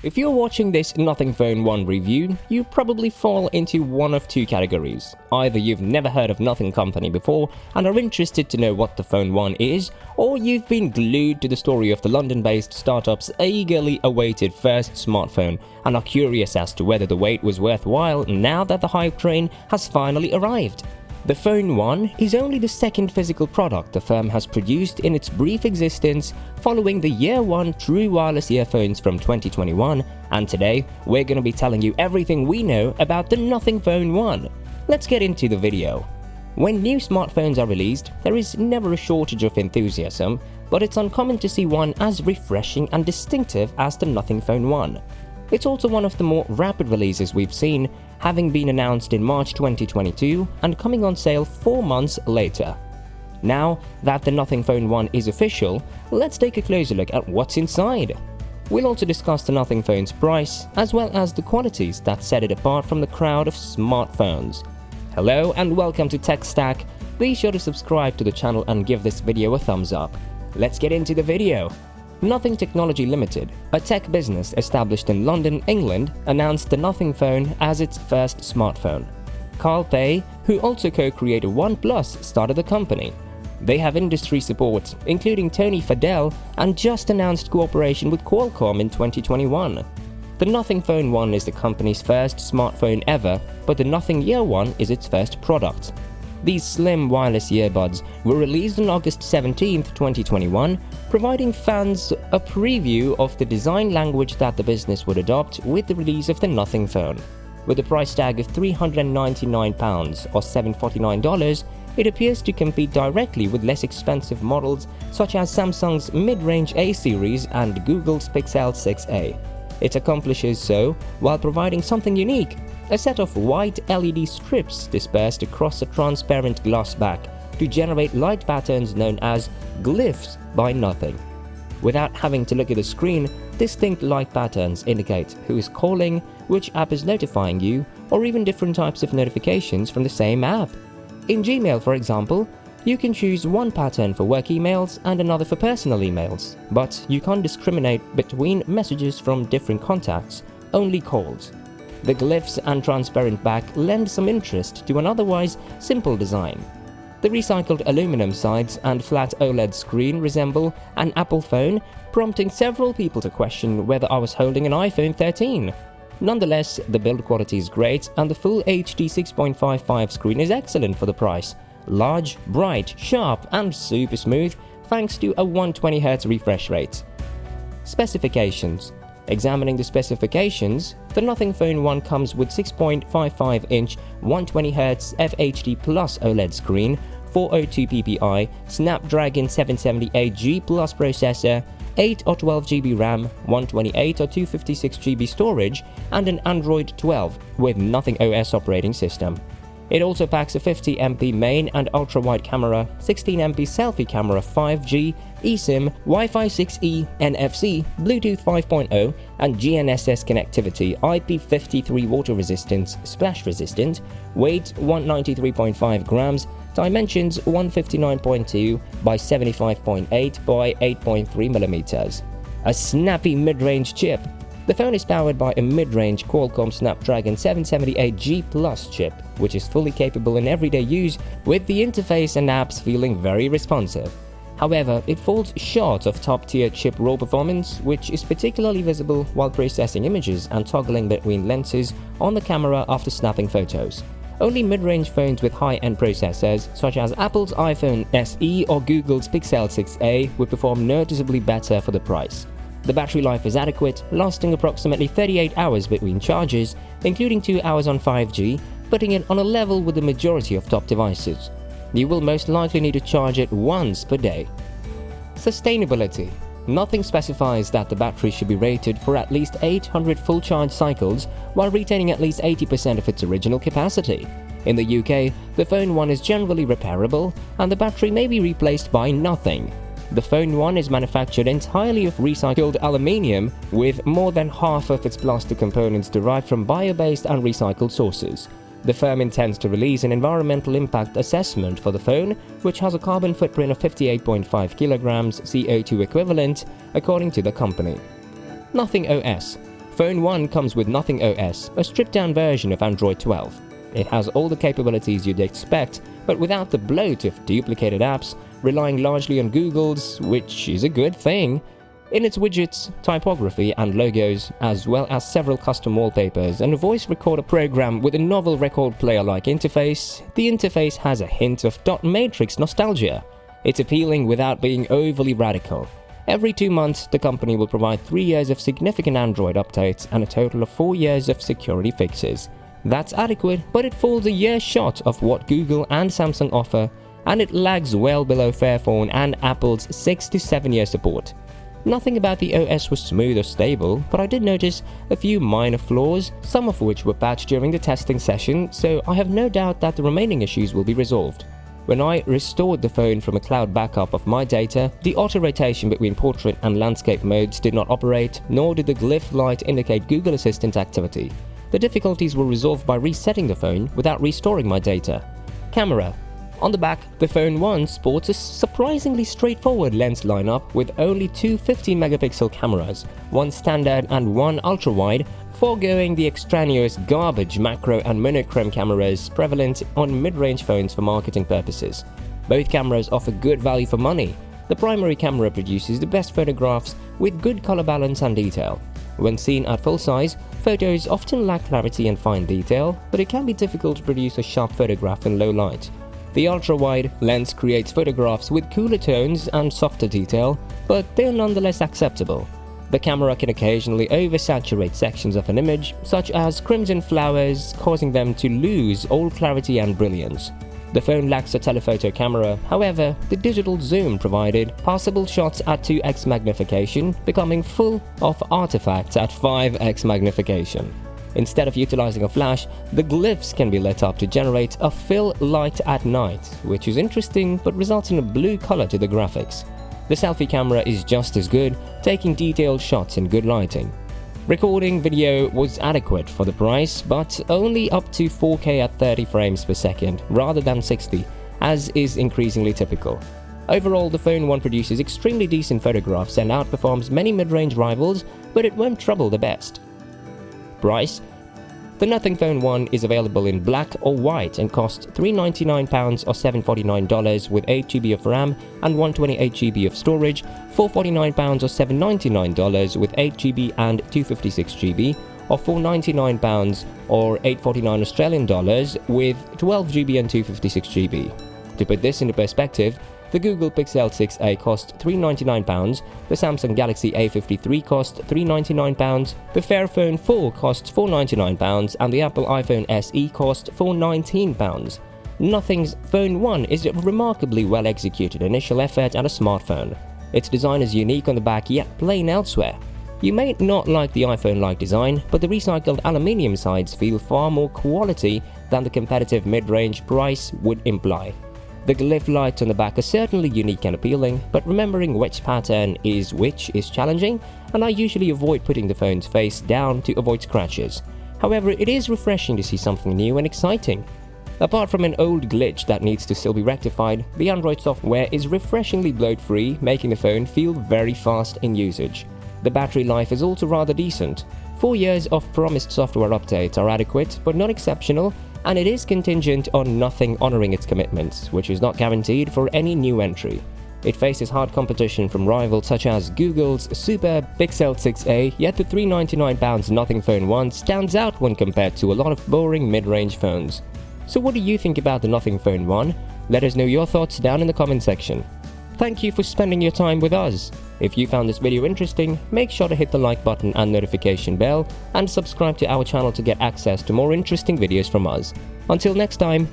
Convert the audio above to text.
If you're watching this Nothing Phone 1 review, you probably fall into one of two categories. Either you've never heard of Nothing Company before and are interested to know what the Phone 1 is, or you've been glued to the story of the London-based startup's eagerly awaited first smartphone and are curious as to whether the wait was worthwhile now that the hype train has finally arrived. The Phone 1 is only the second physical product the firm has produced in its brief existence following the Year 1 true wireless earphones from 2021, and today we're going to be telling you everything we know about the Nothing Phone 1. Let's get into the video. When new smartphones are released, there is never a shortage of enthusiasm, but it's uncommon to see one as refreshing and distinctive as the Nothing Phone 1. It's also one of the more rapid releases we've seen, having been announced in March 2022 and coming on sale 4 months later. Now that the Nothing Phone 1 is official, let's take a closer look at what's inside. We'll also discuss the Nothing Phone's price, as well as the qualities that set it apart from the crowd of smartphones. Hello and welcome to Tech Stack. Be sure to subscribe to the channel and give this video a thumbs up. Let's get into the video. Nothing Technology Limited, a tech business established in London, England, announced the Nothing Phone as its first smartphone. Carl Pei, who also co-created OnePlus, started the company. They have industry support, including Tony Fadell, and just announced cooperation with Qualcomm in 2021. The Nothing Phone 1 is the company's first smartphone ever, but the Nothing Year 1 is its first product. These slim wireless earbuds were released on August 17, 2021, providing fans a preview of the design language that the business would adopt with the release of the Nothing Phone. With a price tag of £399 or $749, it appears to compete directly with less expensive models such as Samsung's mid-range A series and Google's Pixel 6a. It accomplishes so while providing something unique: a set of white LED strips dispersed across a transparent glass back to generate light patterns known as glyphs by Nothing. Without having to look at the screen, distinct light patterns indicate who is calling, which app is notifying you, or even different types of notifications from the same app. In Gmail, for example, you can choose one pattern for work emails and another for personal emails, but you can't discriminate between messages from different contacts, only calls. The glyphs and transparent back lend some interest to an otherwise simple design. The recycled aluminum sides and flat OLED screen resemble an Apple phone, prompting several people to question whether I was holding an iPhone 13. Nonetheless, the build quality is great and the full HD 6.55 screen is excellent for the price. Large, bright, sharp and super smooth thanks to a 120Hz refresh rate. Specifications. Examining the specifications, the Nothing Phone 1 comes with 6.55-inch 120Hz FHD Plus OLED screen, 402 ppi, Snapdragon 778G Plus processor, 8 or 12GB RAM, 128 or 256GB storage, and an Android 12 with Nothing OS operating system. It also packs a 50MP main and ultra-wide camera, 16MP selfie camera, 5G, eSIM, Wi-Fi 6E, NFC, Bluetooth 5.0, and GNSS connectivity, IP53 water resistance, splash resistant, weight 193.5 grams, dimensions 159.2 by 75.8 by 8.3 millimeters. A snappy mid-range chip. The phone is powered by a mid-range Qualcomm Snapdragon 778G Plus chip, which is fully capable in everyday use, with the interface and apps feeling very responsive. However, it falls short of top-tier chip raw performance, which is particularly visible while processing images and toggling between lenses on the camera after snapping photos. Only mid-range phones with high-end processors, such as Apple's iPhone SE or Google's Pixel 6a, would perform noticeably better for the price. The battery life is adequate, lasting approximately 38 hours between charges, including 2 hours on 5G, putting it on a level with the majority of top devices. You will most likely need to charge it once per day. Sustainability. Nothing specifies that the battery should be rated for at least 800 full charge cycles while retaining at least 80% of its original capacity. In the UK, the Phone 1 is generally repairable and the battery may be replaced by nothing. The Phone 1 is manufactured entirely of recycled aluminium, with more than half of its plastic components derived from bio-based and recycled sources. The firm intends to release an environmental impact assessment for the phone, which has a carbon footprint of 58.5 kilograms CO2 equivalent, according to the company. Nothing OS. Phone 1 comes with Nothing OS, a stripped-down version of Android 12. It has all the capabilities you'd expect, but without the bloat of duplicated apps, relying largely on Google's, which is a good thing. In its widgets, typography and logos, as well as several custom wallpapers and a voice recorder program with a novel record player-like interface, the interface has a hint of dot matrix nostalgia. It's appealing without being overly radical. Every 2 months, the company will provide 3 years of significant Android updates and a total of 4 years of security fixes. That's adequate, but it falls a year short of what Google and Samsung offer, and it lags well below Fairphone and Apple's 6 to 7 year support. Nothing about the OS was smooth or stable, but I did notice a few minor flaws, some of which were patched during the testing session, so I have no doubt that the remaining issues will be resolved. When I restored the phone from a cloud backup of my data, the auto-rotation between portrait and landscape modes did not operate, nor did the glyph light indicate Google Assistant activity. The difficulties were resolved by resetting the phone without restoring my data. Camera. On the back, the Phone 1 sports a surprisingly straightforward lens lineup with only two 50-megapixel cameras, one standard and one ultra-wide, foregoing the extraneous garbage macro and monochrome cameras prevalent on mid-range phones for marketing purposes. Both cameras offer good value for money. The primary camera produces the best photographs with good color balance and detail. When seen at full size, photos often lack clarity and fine detail, but it can be difficult to produce a sharp photograph in low light. The ultra-wide lens creates photographs with cooler tones and softer detail, but they are nonetheless acceptable. The camera can occasionally oversaturate sections of an image, such as crimson flowers, causing them to lose all clarity and brilliance. The phone lacks a telephoto camera, however, the digital zoom provided passable shots at 2x magnification, becoming full of artifacts at 5x magnification. Instead of utilizing a flash, the glyphs can be lit up to generate a fill light at night, which is interesting but results in a blue color to the graphics. The selfie camera is just as good, taking detailed shots in good lighting. Recording video was adequate for the price, but only up to 4K at 30 frames per second rather than 60, as is increasingly typical. Overall, the Phone 1 produces extremely decent photographs and outperforms many mid-range rivals, but it won't trouble the best. Price. The Nothing Phone 1 is available in black or white and costs £399 or $749 with 8GB of RAM and 128GB of storage, £449 or $799 with 8GB and 256GB, or £499 or $849 Australian dollars with 12GB and 256GB. To put this into perspective, the Google Pixel 6a cost £399, the Samsung Galaxy A53 cost £399, the Fairphone 4 costs £499, and the Apple iPhone SE cost £419. Nothing's Phone 1 is a remarkably well-executed initial effort at a smartphone. Its design is unique on the back yet plain elsewhere. You may not like the iPhone-like design, but the recycled aluminium sides feel far more quality than the competitive mid-range price would imply. The glyph lights on the back are certainly unique and appealing, but remembering which pattern is which is challenging, and I usually avoid putting the phone's face down to avoid scratches. However, it is refreshing to see something new and exciting. Apart from an old glitch that needs to still be rectified, the Android software is refreshingly bloat-free, making the phone feel very fast in usage. The battery life is also rather decent. 4 years of promised software updates are adequate, but not exceptional, and it is contingent on Nothing honoring its commitments, which is not guaranteed for any new entry. It faces hard competition from rivals such as Google's superb Pixel 6a, yet the £399 Nothing Phone 1 stands out when compared to a lot of boring mid-range phones. So what do you think about the Nothing Phone 1? Let us know your thoughts down in the comment section. Thank you for spending your time with us. If you found this video interesting, make sure to hit the like button and notification bell, and subscribe to our channel to get access to more interesting videos from us. Until next time.